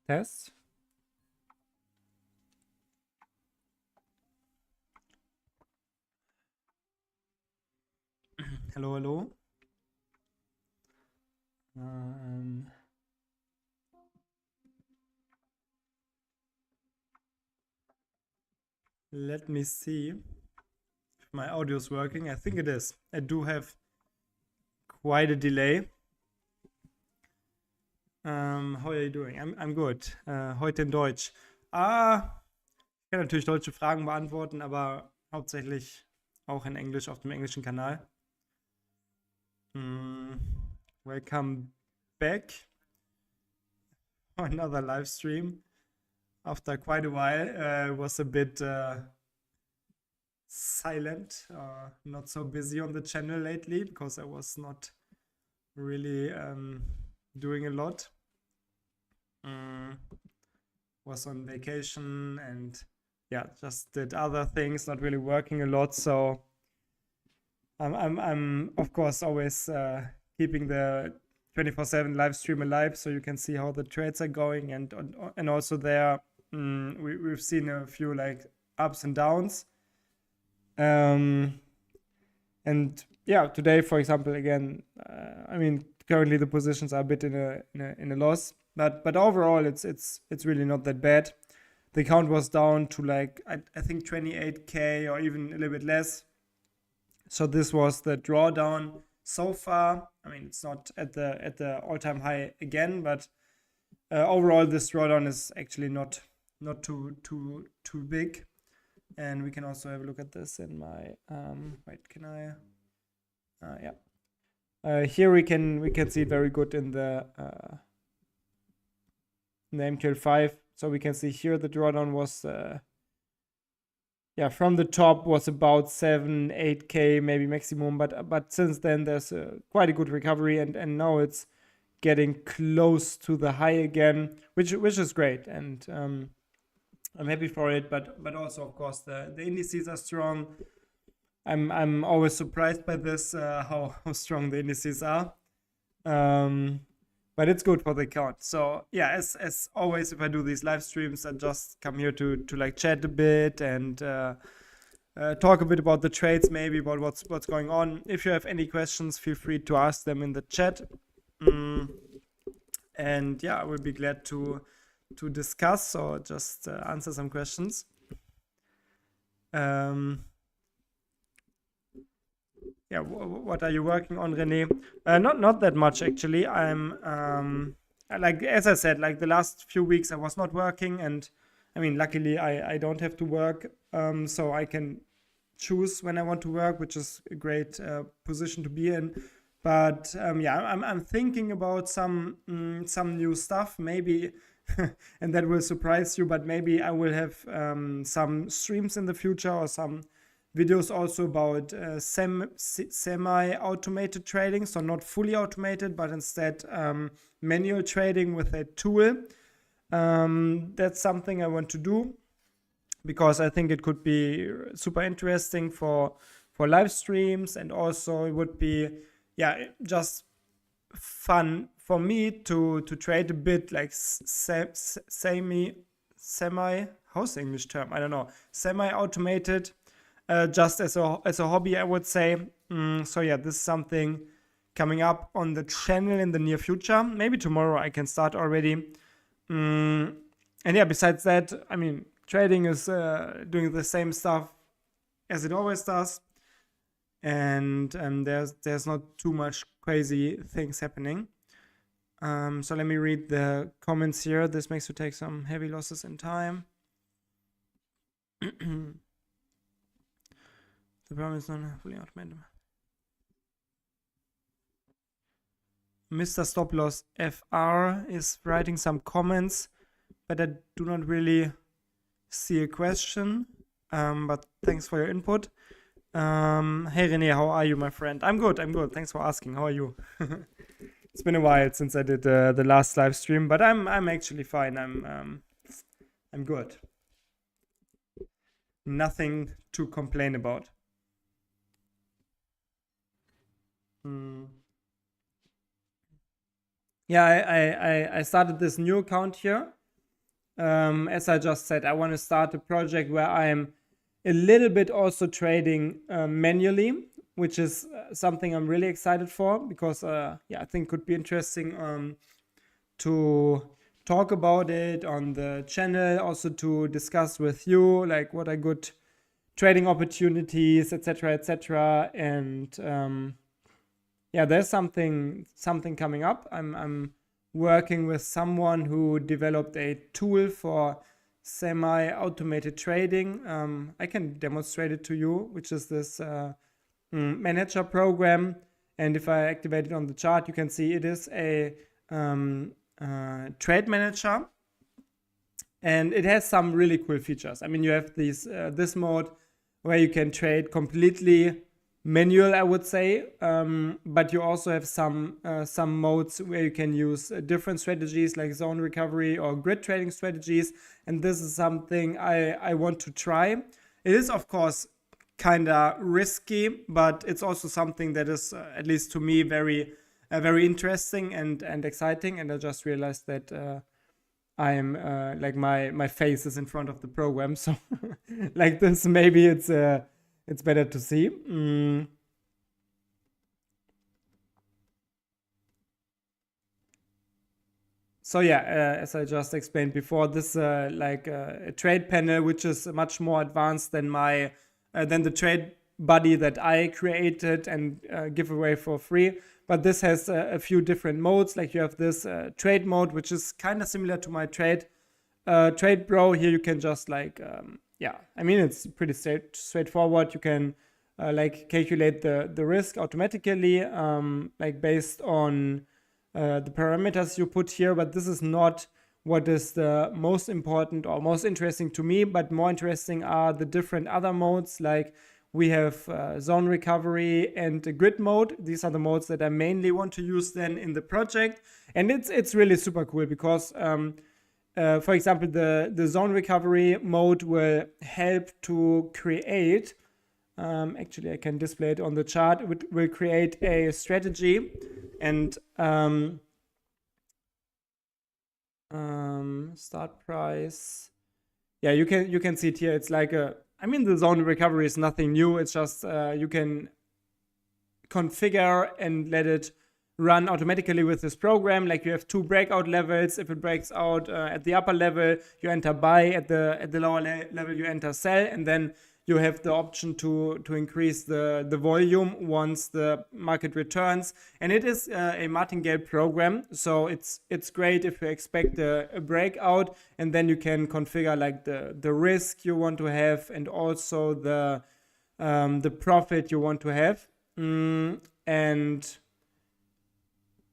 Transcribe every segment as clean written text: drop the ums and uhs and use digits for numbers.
Test. Hello, hello. Let me see if my audio is working. I think it is. I do have quite a delay. How are you doing? I'm good. Heute in Deutsch. Ich kann natürlich deutsche Fragen beantworten, aber hauptsächlich auch in Englisch auf dem englischen Kanal. Welcome back. Another live stream. After quite a while, it was a bit silent, not so busy on the channel lately because I was not really doing a lot. Was on vacation and yeah, just did other things, not really working a lot. So I'm of course always keeping the 24/7 live stream alive, so you can see how the trades are going, and also there we've seen a few like ups and downs. And yeah, today, for example, again, I mean, currently the positions are a bit in a loss, but overall it's really not that bad. The count was down to like I think 28k or even a little bit less. So this was the drawdown so far. I mean, it's not at the all-time high again, but overall this drawdown is actually not too big. And we can also have a look at this in my wait, can I yeah, here we can see it very good in the MQL5. So we can see here the drawdown was yeah, from the top was about 7-8k maybe maximum, but since then there's quite a good recovery, and now it's getting close to the high again, which is great, and I'm happy for it. But also of course the indices are strong. I'm always surprised by this how strong the indices are. But it's good for the account. So yeah, as always, if I do these live streams, I just come here to like chat a bit and talk a bit about the trades, maybe about what's going on. If you have any questions, feel free to ask them in the chat. And yeah, I will be glad to discuss or just answer some questions. Yeah, what are you working on, René? Not that much actually. I'm like, as I said, like the last few weeks I was not working, and I mean, luckily I don't have to work, so I can choose when I want to work, which is a great position to be in. But yeah, I'm thinking about some new stuff, maybe, and that will surprise you. But maybe I will have some streams in the future or some videos also about semi-automated trading, so not fully automated, but instead manual trading with a tool. That's something I want to do because I think it could be super interesting for live streams, and also it would be just fun for me to trade a bit like semi how's the English term? I don't know, semi-automated. Just as a hobby, I would say. So yeah, this is something coming up on the channel in the near future. Maybe tomorrow I can start already. And yeah, besides that, I mean, trading is doing the same stuff as it always does, and there's not too much crazy things happening. So let me read the comments here. This makes you take some heavy losses in time. The problem is not fully automated. Mr. Stop Loss FR is writing some comments, but I do not really see a question. But thanks for your input. Hey René, how are you, my friend? I'm good. Thanks for asking. How are you? It's been a while since I did the last live stream, but I'm actually fine. I'm good. Nothing to complain about. yeah, I started this new account here. As I just said, I want to start a project where I'm a little bit also trading manually, which is something I'm really excited for, because yeah, I think could be interesting to talk about it on the channel, also to discuss with you like what are good trading opportunities, etc. And yeah, there's something coming up. I'm working with someone who developed a tool for semi-automated trading. I can demonstrate it to you, which is this manager program. And if I activate it on the chart, you can see it is a trade manager, and it has some really cool features. I mean, you have this mode where you can trade completely manual, I would say, but you also have some modes where you can use different strategies like zone recovery or grid trading strategies, and this is something I want to try. It is, of course, kind of risky, but it's also something that is, at least to me, very interesting and exciting. And I just realized that I'm like my face is in front of the program, so like this, maybe it's better to see. So yeah, as I just explained before, this like a trade panel, which is much more advanced than than the trade buddy that I created and give away for free. But this has a few different modes. Like you have this trade mode, which is kind of similar to my trade bro. Here you can just like yeah, I mean, it's pretty straightforward. You can like calculate the risk automatically, like based on the parameters you put here. But this is not what is the most important or most interesting to me, but more interesting are the different other modes. Like we have zone recovery and grid mode. These are the modes that I mainly want to use then in the project. And it's really super cool because for example, the zone recovery mode will help to create, actually I can display it on the chart, it will create a strategy. And start price, yeah, you can see it here. It's like I mean, the zone recovery is nothing new. It's just you can configure and let it run automatically with this program. Like you have 2 breakout levels. If it breaks out at the upper level, you enter buy. At the lower level, you enter sell, and then you have the option to increase the volume once the market returns. And it is a martingale program, so it's great if you expect a breakout, and then you can configure like the risk you want to have and also the profit you want to have, and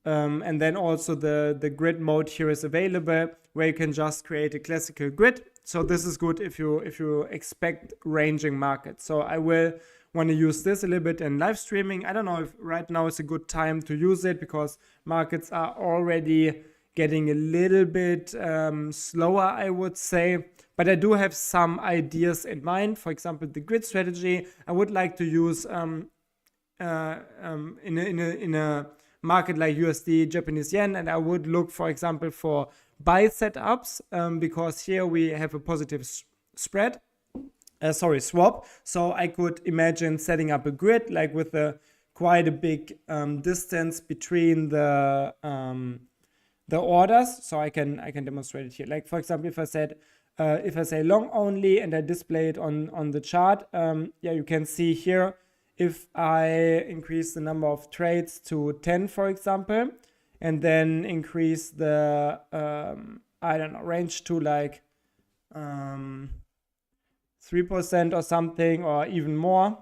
then also the grid mode here is available, where you can just create a classical grid. So this is good if you expect ranging markets. So I will want to use this a little bit in live streaming. I don't know if right now is a good time to use it because markets are already getting a little bit slower, I would say. But I do have some ideas in mind. For example, the grid strategy I would like to use in a market like USD, Japanese yen, and I would look, for example, for buy setups because here we have a positive swap. So I could imagine setting up a grid like with quite a big distance between the orders. So I can demonstrate it here. Like for example, if I say long only and I display it on the chart, yeah, you can see here. If I increase the number of trades to 10, for example, and then increase the, I don't know, range to like 3% or something, or even more.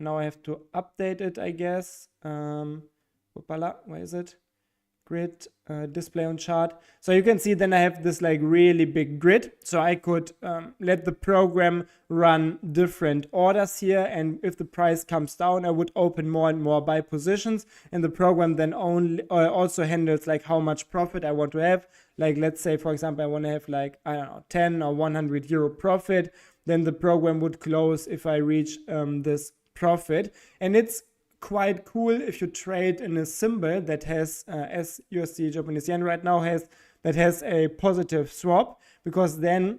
Now I have to update it, I guess. Where is it? Grid, display on chart. So you can see then I have this like really big grid. So I could let the program run different orders here, and if the price comes down, I would open more and more buy positions, and the program then also handles like how much profit I want to have. Like let's say, for example, I want to have like, I don't know, 10 or 100 euro profit. Then the program would close if I reach this profit. And it's quite cool if you trade in a symbol that has, as USD Japanese yen right now has, that has a positive swap, because then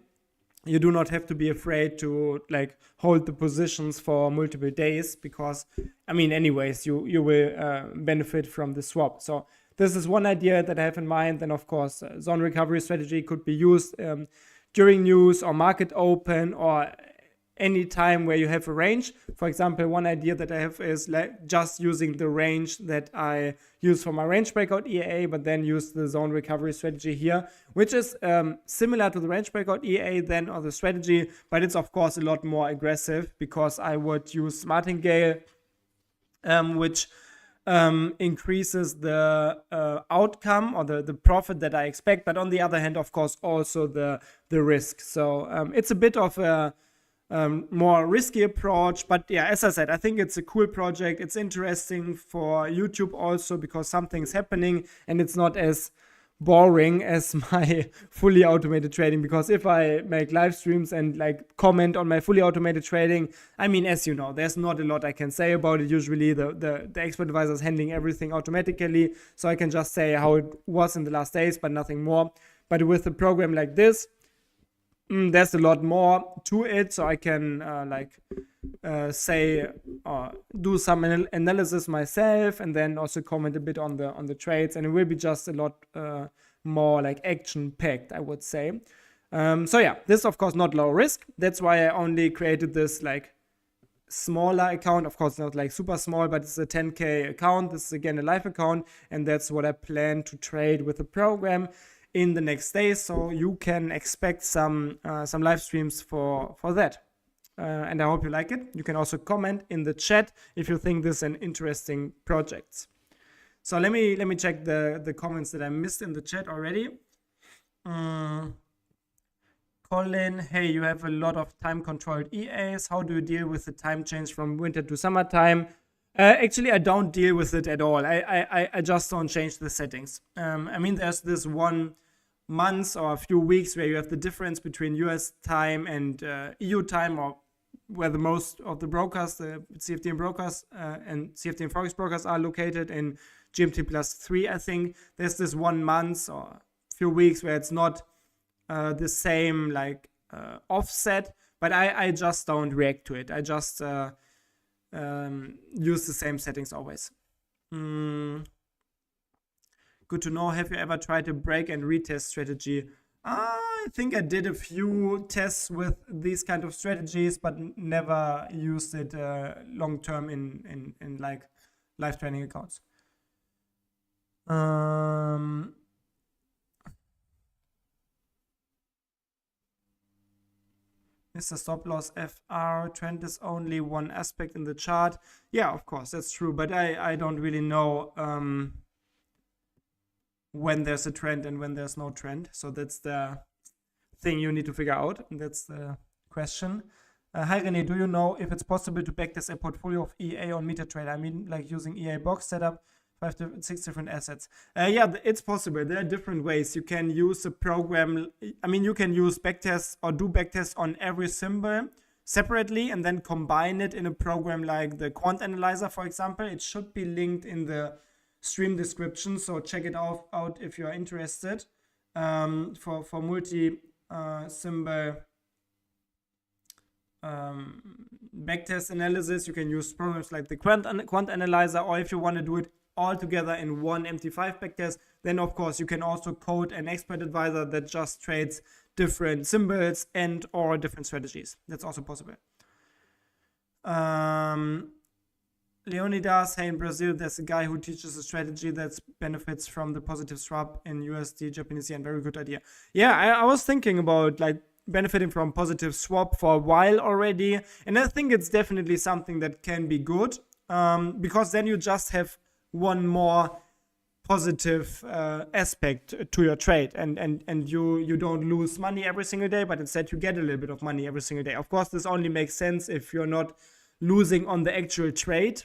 you do not have to be afraid to like hold the positions for multiple days, because I mean, anyways, you will benefit from the swap. So this is one idea that I have in mind. And of course, zone recovery strategy could be used during news or market open, or any time where you have a range. For example, one idea that I have is like just using the range that I use for my range breakout EA, but then use the zone recovery strategy here, which is similar to the range breakout EA then, or the strategy, but it's of course a lot more aggressive, because I would use martingale, which increases the outcome or the profit that I expect, but on the other hand, of course, also the risk. So it's a bit of a more risky approach, but yeah, as I said, I think it's a cool project. It's interesting for YouTube also, because something's happening and it's not as boring as my fully automated trading. Because if I make live streams and like comment on my fully automated trading, I mean, as you know, there's not a lot I can say about it. Usually the expert advisor is handling everything automatically, so I can just say how it was in the last days, but nothing more. But with a program like this, there's a lot more to it, so I can say do some analysis myself, and then also comment a bit on the trades, and it will be just a lot more like action packed, I would say. So yeah, this is of course not low risk. That's why I only created this like smaller account. Of course not like super small, but it's a 10K account. This is again a live account, and that's what I plan to trade with the program in the next days. So you can expect some live streams for that. And I hope you like it. You can also comment in the chat if you think this is an interesting project. So let me check the comments that I missed in the chat already. Colin, hey, you have a lot of time controlled EAs. How do you deal with the time change from winter to summertime? Actually, I don't deal with it at all. I just don't change the settings. I mean, there's this 1 month or a few weeks where you have the difference between US time and EU time, or where the most of the brokers, the CFD and brokers and CFD and Forex brokers are located in GMT +3, I think. There's this 1 month or a few weeks where it's not the same like offset, but I just don't react to it. I just use the same settings always. Good to know. Have you ever tried a break and retest strategy? I think I did a few tests with these kind of strategies, but never used it long term in like live trading accounts. Mr. Stop Loss FR, trend is only one aspect in the chart. Yeah, of course, that's true, but I don't really know when there's a trend and when there's no trend. So that's the thing you need to figure out. And that's the question. Hi René, do you know if it's possible to backtest a portfolio of EA on MetaTrader? I mean, like using EA box setup, 6 different assets. Yeah, it's possible. There are different ways. You can use a program. I mean, you can use backtests or do backtests on every symbol separately and then combine it in a program like the Quant Analyzer, for example. It should be linked in the stream description, so check it out if you're interested. For multi symbol backtest analysis, you can use programs like the Quant Analyzer, or if you want to do it all together in one MT5 backtest, then of course you can also code an expert advisor that just trades different symbols and or different strategies. That's also possible. Leonidas, hey, in Brazil, there's a guy who teaches a strategy that benefits from the positive swap in USD Japanese yen. Very good idea. Yeah, I was thinking about like benefiting from positive swap for a while already. And I think it's definitely something that can be good because then you just have one more positive aspect to your trade, and you don't lose money every single day, but instead you get a little bit of money every single day. Of course, this only makes sense if you're not losing on the actual trade.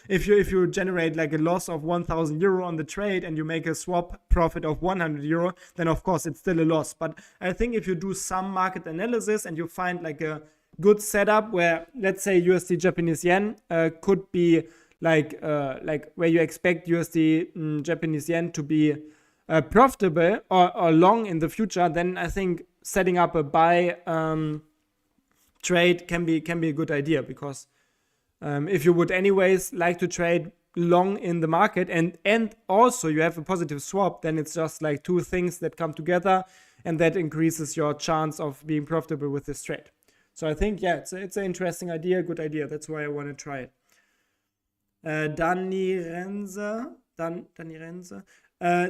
if you generate like a loss of 1,000 euro on the trade and you make a swap profit of 100 euro, then of course it's still a loss. But I think if you do some market analysis and you find like a good setup where, let's say, USD Japanese yen could be like where you expect USD Japanese yen to be profitable or long in the future, then I think setting up a buy trade can be a good idea, because if you would anyways like to trade long in the market and also you have a positive swap, then it's just like two things that come together, and that increases your chance of being profitable with this trade. So I think, yeah, it's an interesting idea, good idea. That's why I want to try it. Danny Renze.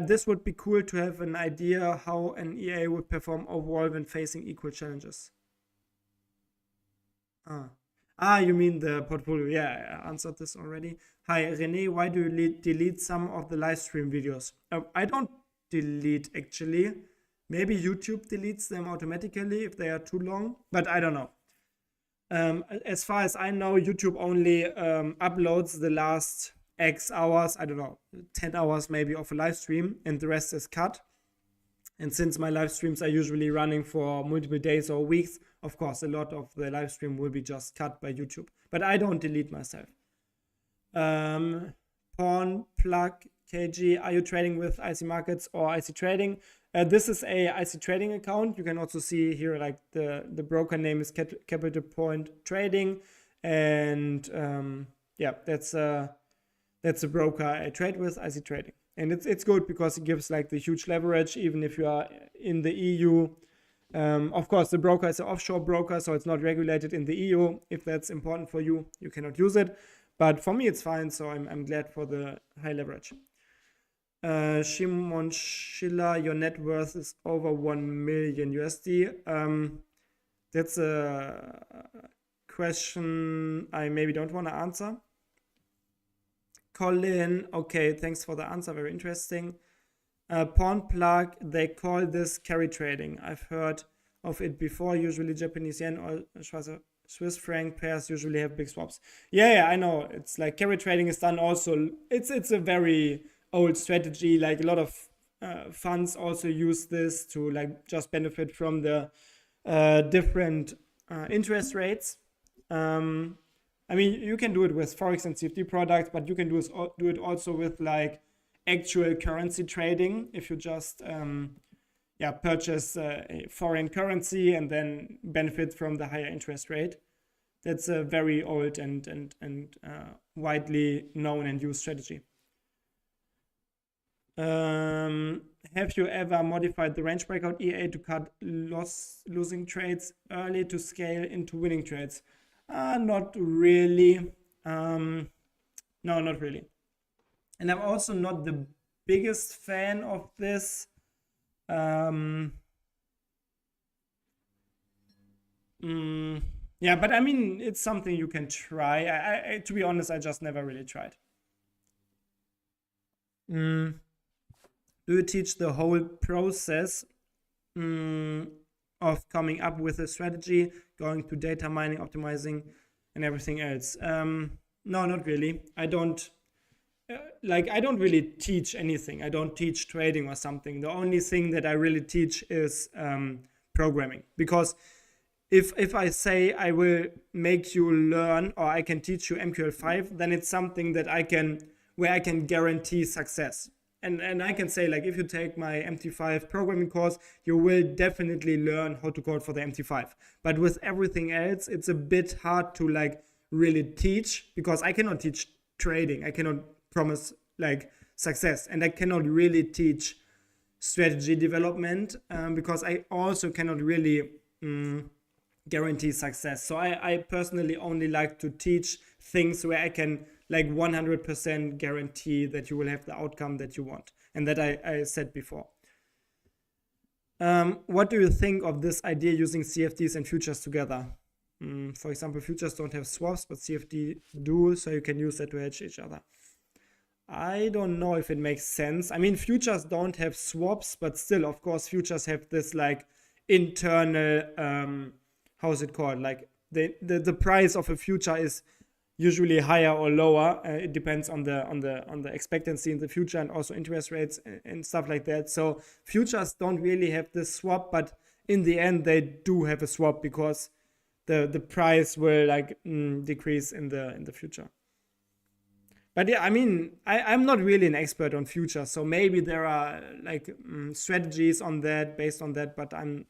This would be cool to have an idea how an EA would perform overall when facing equal challenges. You mean the portfolio? Yeah, I answered this already. Hi, Rene, why do you delete some of the live stream videos? I don't delete, actually. Maybe YouTube deletes them automatically if they are too long, but I don't know. As far as I know, YouTube only uploads the last X hours, I don't know, 10 hours maybe of a live stream, and the rest is cut. And since my live streams are usually running for multiple days or weeks, of course, a lot of the live stream will be just cut by YouTube. But I don't delete myself. Pawn Plug KG, are you trading with IC Markets or IC Trading? This is a IC Trading account. You can also see here, like the broker name is Capital Point Trading, and yeah, that's a broker I trade with, IC Trading, and it's good because it gives like the huge leverage even if you are in the EU. Of course, the broker is an offshore broker, so it's not regulated in the EU. If that's important for you, you cannot use it. But for me, it's fine, so I'm glad for the high leverage. Shimon Schiller, your net worth is over 1 million USD. That's a question I maybe don't want to answer. Colin, okay, thanks for the answer, very interesting. Pawn Plug, they call this carry trading. I've heard of it before. Usually Japanese yen or Swiss franc pairs usually have big swaps. Yeah, I know. It's like carry trading is done also. It's a very old strategy. Like a lot of funds also use this to like just benefit from the different interest rates. I mean, you can do it with Forex and CFD products, but you can do it also with like actual currency trading. If you just purchase a foreign currency and then benefit from the higher interest rate. That's a very old and widely known and used strategy. Have you ever modified the range breakout EA to cut losing trades early to scale into winning trades? Not really. No, not really. And I'm also not the biggest fan of this. Yeah, but I mean, it's something you can try. I to be honest, I just never really tried. Do you teach the whole process of coming up with a strategy, going to data mining, optimizing, and everything else? No, not really. I don't really teach anything. I don't teach trading or something. The only thing that I really teach is programming. Because if I say I will make you learn or I can teach you MQL5, then it's something that where I can guarantee success. And I can say, like, if you take my MT5 programming course, you will definitely learn how to code for the MT5. But with everything else, it's a bit hard to like really teach, because I cannot teach trading. I cannot promise like success, and I cannot really teach strategy development because I also cannot really guarantee success. So I personally only like to teach things where I can like 100% guarantee that you will have the outcome that you want, and that I said before. What do you think of this idea using CFDs and futures together? For example, futures don't have swaps, but CFD do, so you can use that to hedge each other. I don't know if it makes sense. I mean, futures don't have swaps, but still, of course, futures have this like internal, how is it called? Like the price of a future is usually higher or lower. It depends on the expectancy in the future and also interest rates and stuff like that. So futures don't really have this swap, but in the end, they do have a swap because the price will like decrease in the future. But yeah, I mean, I'm not really an expert on futures, so maybe there are like strategies on that based on that, but I'm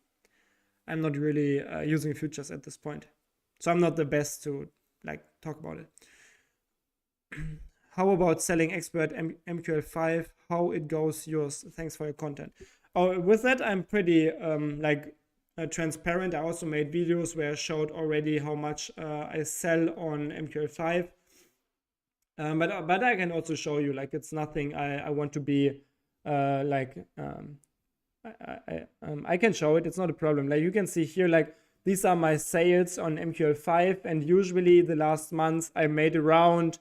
not really using futures at this point, so I'm not the best to like talk about it. How about selling expert MQL5? How it goes? Yours. Thanks for your content. Oh, with that, I'm pretty transparent. I also made videos where I showed already how much I sell on MQL5. But I can also show you, like, it's nothing I want to be I can show it. It's not a problem. Like, you can see here, like, these are my sales on MQL5, and usually the last month I made around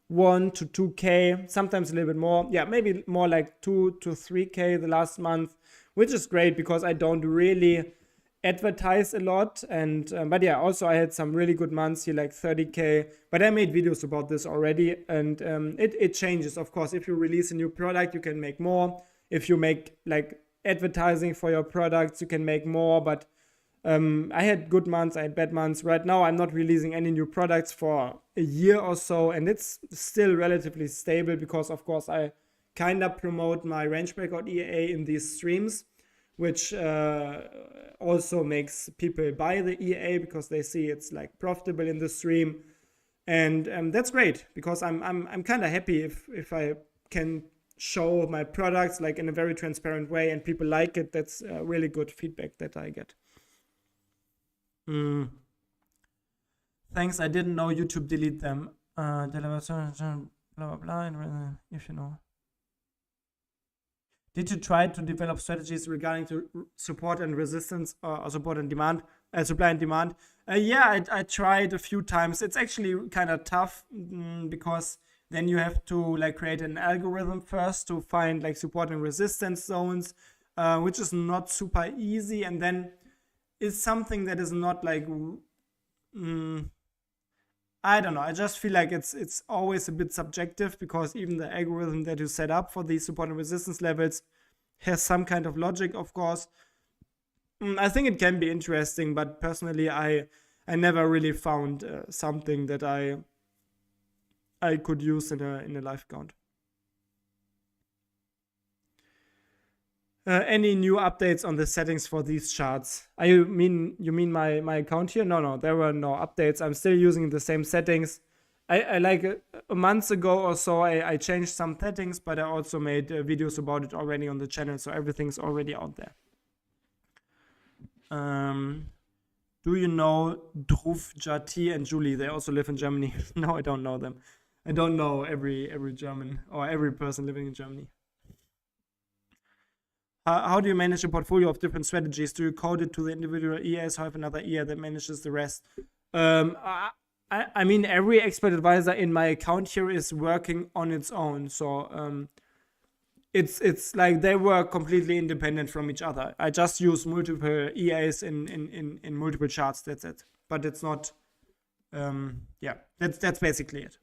1 to 2K, sometimes a little bit more. Yeah, maybe more like 2 to 3K the last month, which is great because I don't really advertise a lot. And but yeah, also I had some really good months here, like 30K, but I made videos about this already. And it changes, of course. If you release a new product, you can make more. If you make like advertising for your products, you can make more. But I had good months, I had bad months. Right now I'm not releasing any new products for a year or so, and it's still relatively stable because, of course, I kind of promote my range breakout EA in these streams, which also makes people buy the EA because they see it's like profitable in the stream. And that's great because I'm kind of happy if I can show my products like in a very transparent way and people like it. That's really good feedback that I get. Thanks. I didn't know YouTube delete them. Blah blah blah. If you know. Did you try to develop strategies regarding to support and resistance or support and demand, supply and demand? Yeah, I tried a few times. It's actually kind of tough because then you have to like create an algorithm first to find like support and resistance zones, which is not super easy. And then it's something that is not like, I don't know. I just feel like it's always a bit subjective because even the algorithm that you set up for these support and resistance levels has some kind of logic, of course. I think it can be interesting, but personally, I never really found something that I could use in a live account. Any new updates on the settings for these charts? You mean my account here? No, there were no updates. I'm still using the same settings. I like a month ago or so, I changed some settings, but I also made videos about it already on the channel, so everything's already out there. Do you know Livetrading and Julie? They also live in Germany. No, I don't know them. I don't know every German or every person living in Germany. How do you manage a portfolio of different strategies? Do you code it to the individual EAs or have another EA that manages the rest? I mean, every expert advisor in my account here is working on its own. So it's like they work completely independent from each other. I just use multiple EAs in multiple charts. That's it. But it's not. Yeah, that's basically it.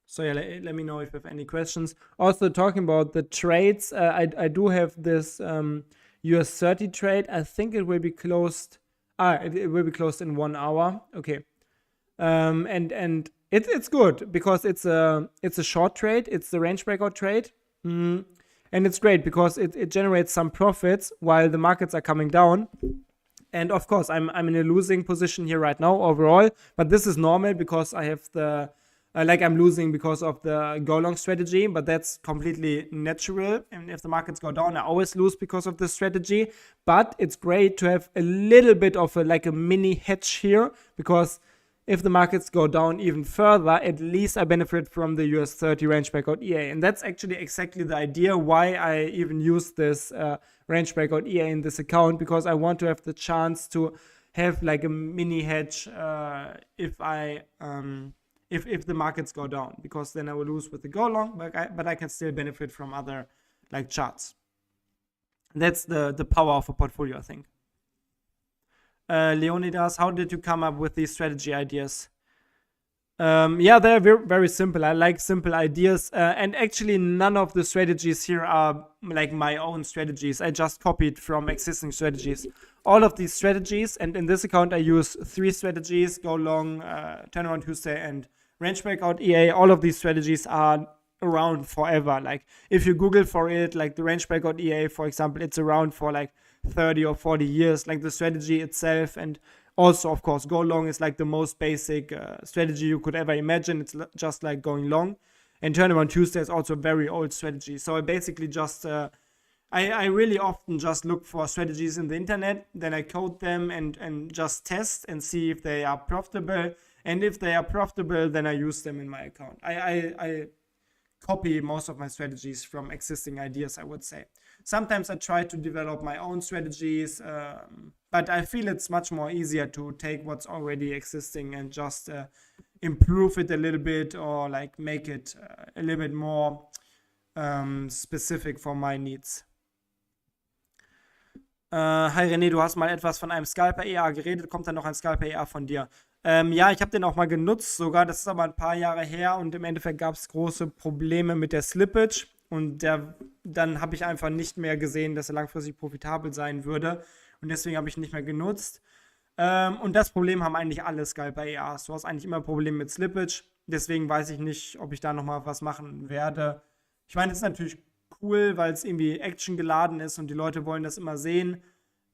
So yeah, let me know if you have any questions. Also, talking about the trades, I do have this US30 trade. I think it will be closed. It will be closed in 1 hour. Okay. And it's good because it's a short trade. It's the range breakout trade. And it's great because it generates some profits while the markets are coming down. And of course, I'm in a losing position here right now overall, but this is normal because I have the I'm losing because of the go long strategy, but that's completely natural. And if the markets go down, I always lose because of the strategy. But it's great to have a little bit of a mini hedge here, because if the markets go down even further, at least I benefit from the US30 range breakout EA. And that's actually exactly the idea why I even use this range breakout EA in this account, because I want to have the chance to have like a mini hedge if the markets go down, because then I will lose with the go long, but I can still benefit from other like charts. That's the power of a portfolio, I think. Leonidas, how did you come up with these strategy ideas? Yeah, they're very simple. I like simple ideas. And actually, none of the strategies here are like my own strategies. I just copied from existing strategies. All of these strategies, and in this account, I use 3 strategies: go long, turnaround Tuesday, and range breakout EA. All of these strategies are around forever. Like, if you Google for it, like the range breakout EA, for example, it's around for like 30 or 40 years, like the strategy itself. And also, of course, go long is like the most basic strategy you could ever imagine. It's just like going long. And turnaround Tuesday is also a very old strategy. So I basically just, I really often just look for strategies in the internet, then I code them and just test and see if they are profitable. And if they are profitable, then I use them in my account. I copy most of my strategies from existing ideas, I would say. Sometimes I try to develop my own strategies, but I feel it's much more easier to take what's already existing and just improve it a little bit, or like make it a little bit more specific for my needs. Hi René, du hast mal etwas von einem Scalper EA geredet. Kommt dann noch ein Scalper EA von dir? Ja, ich habe den auch mal genutzt sogar. Das ist aber ein paar Jahre her und im Endeffekt gab es große Probleme mit der Slippage. Und dann habe ich einfach nicht mehr gesehen, dass er langfristig profitabel sein würde. Und deswegen habe ich ihn nicht mehr genutzt. Und das Problem haben eigentlich alle Scalper EAs. Du hast eigentlich immer Probleme mit Slippage. Deswegen weiß ich nicht, ob ich da nochmal was machen werde. Ich meine, es ist natürlich cool, weil es irgendwie Action geladen ist und die Leute wollen das immer sehen.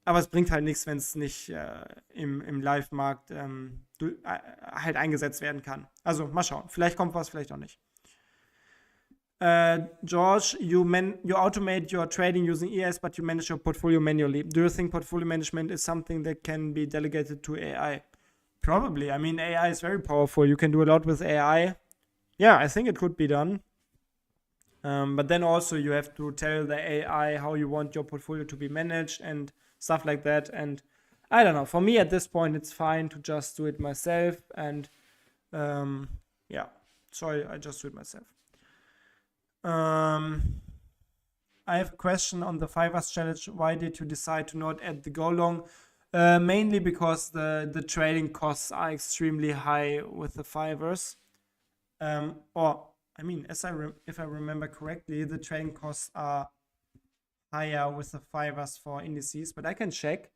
Aber es bringt halt nichts, wenn es nicht im Live-Markt halt eingesetzt werden kann. Also mal schauen. Vielleicht kommt was, vielleicht auch nicht. George, you automate your trading using ES, but you manage your portfolio manually. Do you think portfolio management is something that can be delegated to AI? Probably. I mean, AI is very powerful. You can do a lot with AI. Yeah, I think it could be done. But then also you have to tell the AI how you want your portfolio to be managed and stuff like that. And I don't know. For me at this point, it's fine to just do it myself. And yeah, so I just do it myself. I have a question on the Fivers challenge. Why did you decide to not add the go long? Mainly because the trading costs are extremely high with the Fivers. I mean, if I remember correctly, the trading costs are higher with the Fivers for indices, but I can check.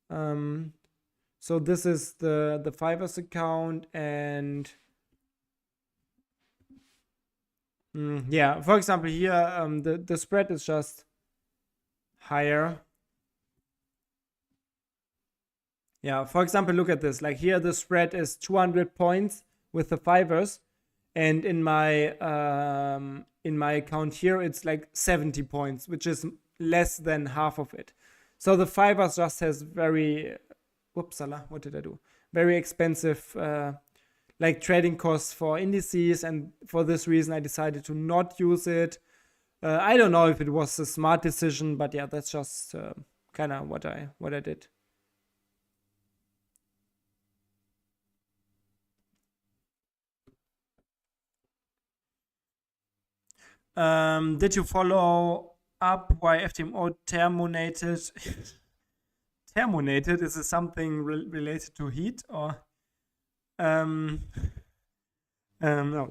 So this is the Fivers account, and yeah, for example, here the spread is just higher. Yeah, for example, look at this. Like here, the spread is 200 points with the Fivers, and in my account here, it's like 70 points, which is less than half of it. So the Fivers just has very, whoopsala, what did I do? Very expensive like trading costs for indices, and for this reason I decided to not use it. I don't know if it was a smart decision, but yeah, that's just kind of what I did. Did you follow up why FTMO terminated? Terminated? Is it something related to heat, or? No,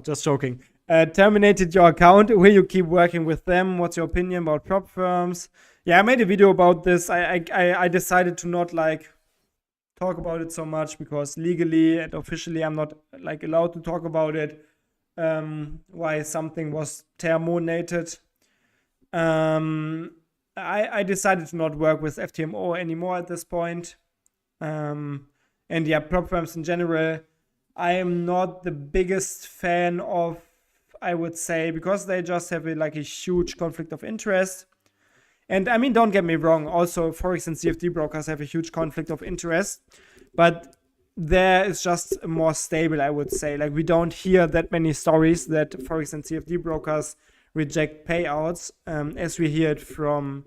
just joking. Terminated your account. Will you keep working with them? What's your opinion about prop firms? Yeah, I made a video about this. I decided to not like talk about it so much because legally and officially I'm not like allowed to talk about it. Why something was terminated. I decided to not work with FTMO anymore at this point. And yeah, prop firms in general, I am not the biggest fan of, I would say, because they just have a huge conflict of interest. And I mean, don't get me wrong, also Forex and CFD brokers have a huge conflict of interest, but there is just more stable, I would say. Like, we don't hear that many stories that Forex and CFD brokers reject payouts as we hear it from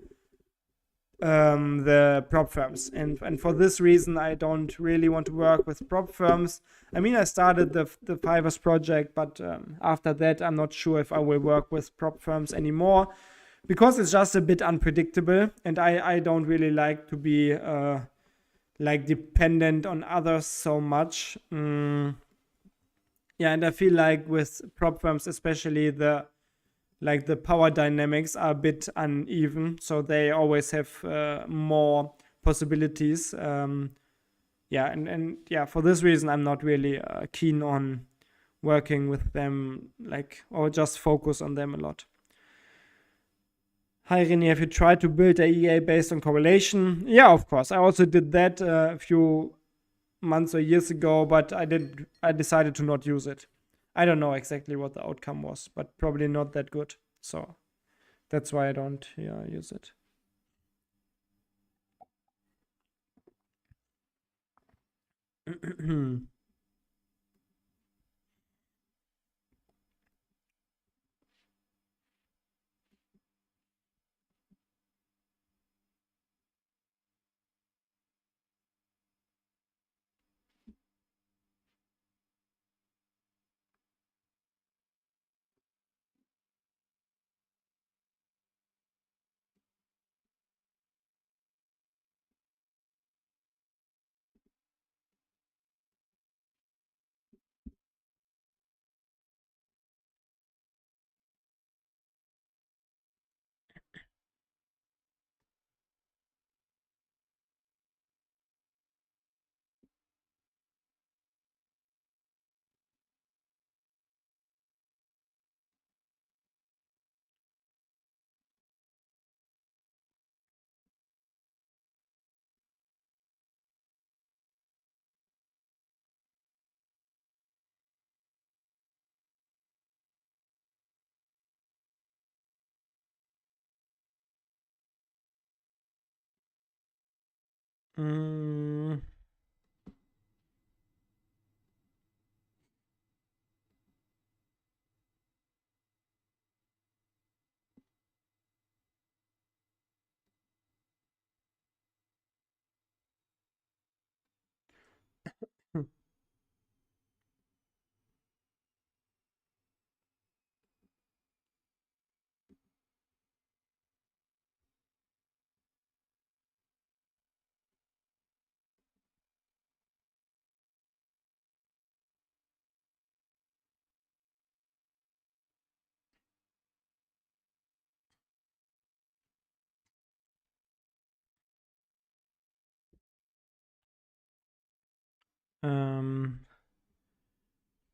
the prop firms. And for this reason, I don't really want to work with prop firms. I mean, I started the Fivers project, but after that, I'm not sure if I will work with prop firms anymore, because it's just a bit unpredictable, and I don't really like to be like dependent on others so much. Yeah, and I feel like with prop firms, especially the power dynamics are a bit uneven, so they always have more possibilities. Yeah, and yeah, for this reason, I'm not really keen on working with them, like, or just focus on them a lot. Hi René, have you tried to build a EA based on correlation? Yeah, of course. I also did that a few months or years ago, but I decided to not use it. I don't know exactly what the outcome was, but probably not that good. So that's why I don't use it. Mm.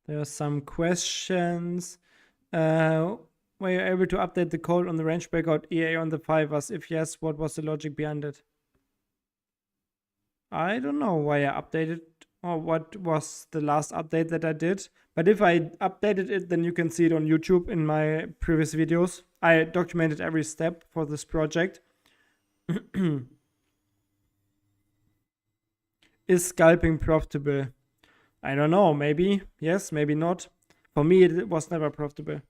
There are some questions. Were you able to update the code on the range breakout EA on the fivers? If yes, what was the logic behind it? I don't know why I updated or what was the last update that I did. But if I updated it, then you can see it on YouTube in my previous videos. I documented every step for this project. Is scalping profitable? I don't know. Maybe yes, maybe not. For me, it was never profitable.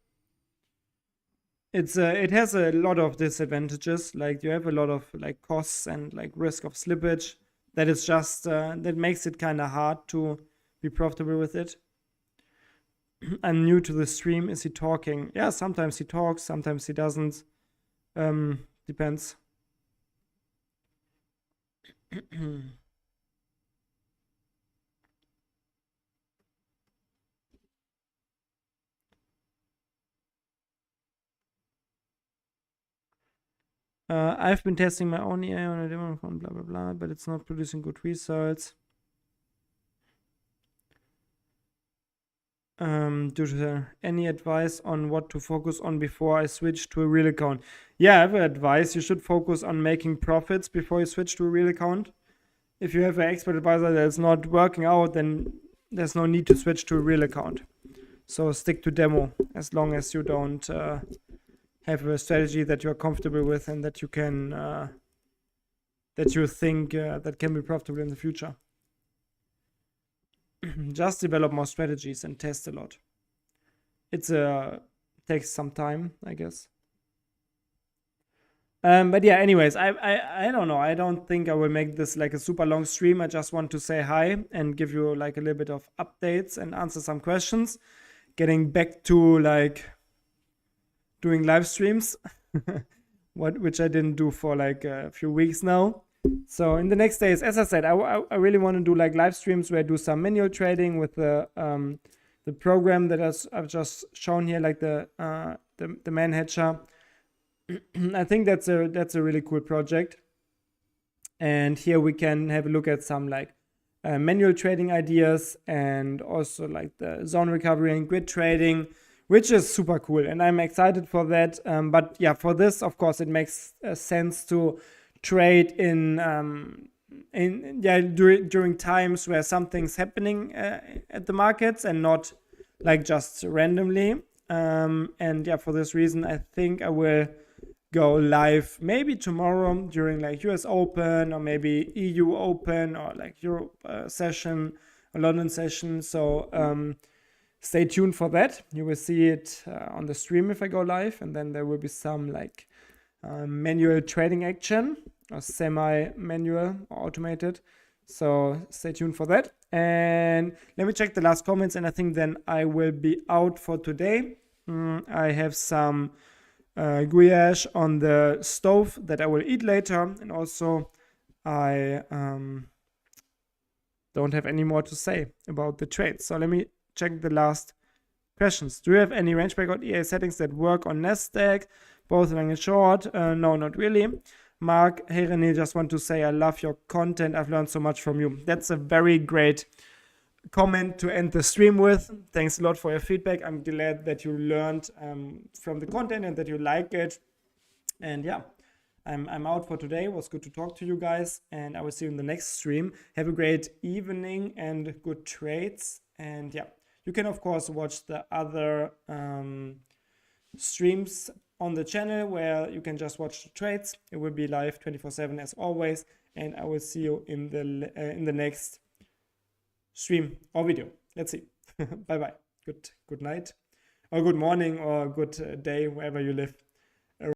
It has a lot of disadvantages. Like you have a lot of like costs and like risk of slippage. That is just that makes it kind of hard to be profitable with it. I'm new to the stream. Is he talking? Yeah, sometimes he talks, sometimes he doesn't. Depends. I've been testing my own AI on a demo phone, blah blah blah, but it's not producing good results. Due to any advice on what to focus on before I switch to a real account? Yeah, I have advice. You should focus on making profits before you switch to a real account. If you have an expert advisor that's not working out, then there's no need to switch to a real account. So stick to demo as long as you don't have a strategy that you're comfortable with and that you can that you think that can be profitable in the future. Just develop more strategies and test a lot. It's takes some time, I guess. But yeah, anyways, I don't know. I don't think I will make this like a super long stream. I just want to say hi and give you like a little bit of updates and answer some questions. Getting back to like doing live streams, which I didn't do for like a few weeks now. So in the next days, as I said, I really want to do like live streams where I do some manual trading with the the program that I've just shown here, like the man hatcher. I think that's a really cool project. And here we can have a look at some like manual trading ideas, and also like the zone recovery and grid trading, which is super cool, and I'm excited for that. But yeah, for this, of course, it makes sense to trade during times where something's happening at the markets, and not like just randomly. And yeah, for this reason, I think I will go live maybe tomorrow during like US Open, or maybe EU Open, or like Europe session, or London session. So stay tuned for that. You will see it on the stream if I go live, and then there will be some like manual trading action, or semi-manual or automated. So stay tuned for that. And let me check the last comments, and I think then I will be out for today. I have some guyash on the stove that I will eat later, and also I don't have any more to say about the trades. So let me check the last questions. Do you have any range breakout EA settings that work on Nasdaq, both long and short? No, not really. Mark, hey René, just want to say I love your content. I've learned so much from you. That's a very great comment to end the stream with. Thanks a lot for your feedback. I'm glad that you learned from the content and that you like it. And yeah, I'm out for today. It was good to talk to you guys, and I will see you in the next stream. Have a great evening and good trades. And yeah, you can of course watch the other streams on the channel, where you can just watch the trades. It will be live 24/7 as always, and I will see you in the next stream or video. Let's see. Bye bye. Good night, or good morning, or good day, wherever you live.